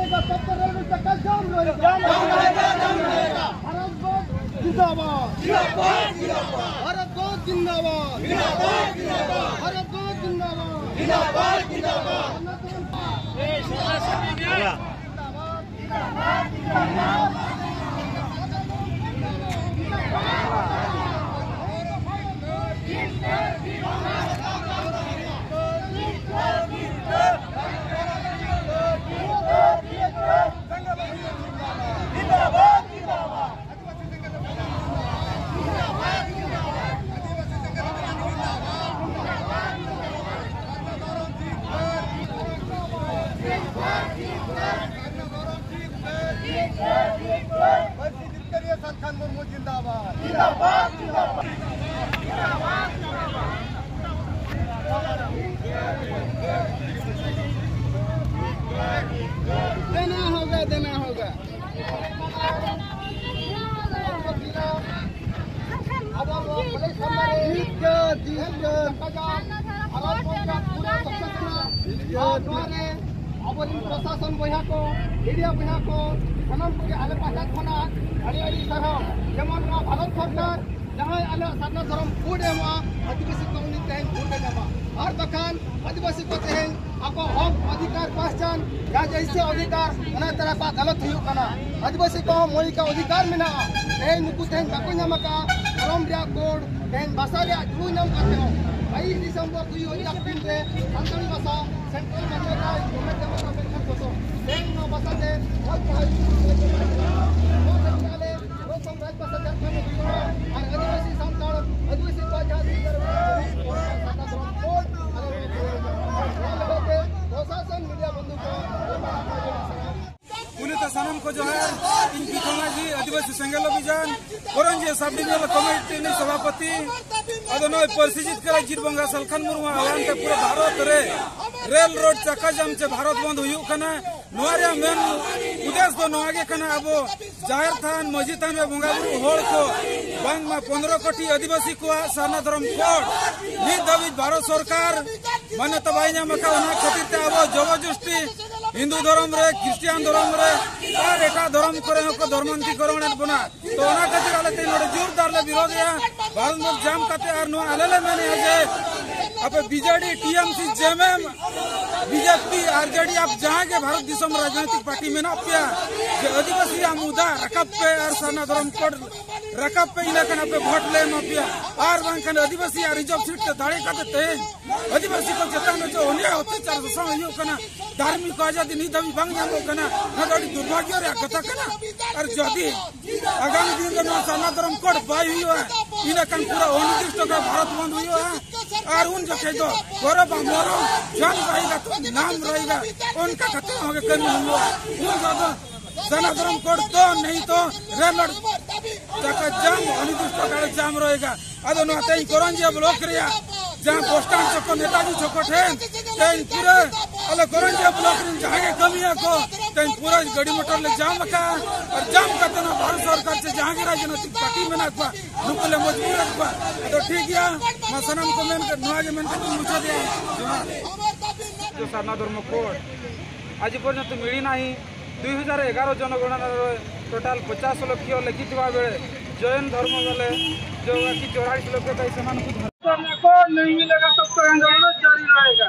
रहेगा तब तक रेलवे चक्का जाम रहेगा। भारत बंद जिंदाबाद, भारत बंद जिंदाबाद, भारत बंद जिंदाबाद। खान मुर्मू जिंदाबाद, जिंदाबाद, जिंदाबाद। देना होगा, देना होगा। प्रशासन बहा को मीडिया बहा को सामान को आले पासा खना अड़ी अड़ी सरह जेमन भारत सरकार जहां आले साधना धर्म फूड एमा आदिवासी कम्युनिटी तेन फूड देबा और बखान आदिवासी को तेन आपको हक अधिकार पहचान या जैसे अधिकार ओना तरह का गलत हुई कना आदिवासी को मौलिक अधिकार मेना तेन नुकु तेन बाको नामका धर्म रे कोड तेन भाषा रे जुलु नाम करते हो 22 दिसंबर 2003 रे संताली भाषा सेंट्रल गवर्नमेंट को तेन नो भाषा दे बहुत भाई आदिवासी संताल आदिवासी को आजादी प्रशासन मीडिया बंधु को पुलिस सनम को जो है इनकी जी आदिवासी संघल अभियान औरंजे सब डिविजनल कमिटी सभापति अदनय परिचित करे जिरबंगा सलखान मुर्मू आह्वान ते पूरे भारत रे रेल रोड चक्का जाम से भारत बंद हुई कना नोरिया मेन उद्देश्य तो नोगे कना अब जाहिर थान मस्जिद थान में बंगा बुरु होड़ को बांग में 15 कोटी आदिवासी को सारना धर्म कोड नित दाबी भारत सरकार माने तबाइना मका ओना खातिर ते अब जबरदस्ती हिंदू धर्म रे क्रिश्चियन धर्म रे और एटा धर्म करे को धर्मांतरीकरण बना तो ओना खातिर आले ते नोडे जोरदार ले विरोध या भारत में जाम काते और नो आले माने जे अब BJD TMC JMM BJP RJD आप जहां के भारत दिसम राजनीतिक पार्टी में ना पिया जे आदिवासी मुद्दा रकब पे और सारना धर्म कोड रकब पे इलेक्शन पे वोट ले माफिया और वहां आदिवासी रिजर्व सीट से दाड़े करते आदिवासी को चेतन जो होने अत्याचार सो यो कना धार्मिक आजादी नहीं दबी बांग नामो कना नदड़ी दुर्भाग्य रे कथा कना और जदी आगामी दिन में सारना धर्म कोड बाई हुई है इलेक्शन पूरा अनिर्दिष्ट का भारत बंद हुई है और उन जो कह दो गौरव मोरो जान रहेगा तो नाम रहेगा उनका खत्म हो गया करनी हुआ उन ज्यादा सारना धर्म कोड तो नहीं तो रेल चक्का जाम अनिर्दिष्ट काल जाम रहेगा अदनो तई करंजिया ब्लॉक रे जहां बस स्टैंड चौक नेताजी चौक ठेन तई पूरे अले करंजिया ब्लॉक रे जहां कमी को तई पूरा गाड़ी मोटर ले जाम का और जाम करते ना भारत सरकार से जहां राजनीतिक पार्टी में ना नुकले मजबूर रखबा तो ठीक है मैं सनम को मेन के नवाज मेन के मुझे दे जो सारना धर्म कोड आज पर्यंत मिली नाही 2011 जनगणना टोटाल 50 लाख लिखि बेले जैन धर्म बेले जो 44 लाख नहीं मिलेगा तब तक आंदोलन जारी रहेगा।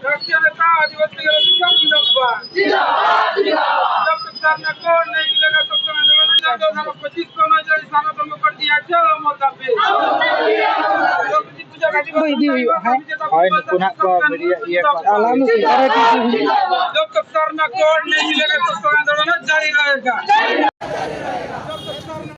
राष्ट्रीय नेता आदिवासी को नहीं मिलेगा तो 25 को नजर इशारा बंद कर दिया चलो मौका पे जब तक सरना कोड नहीं मिलेगा तो आंदोलन जारी रहेगा।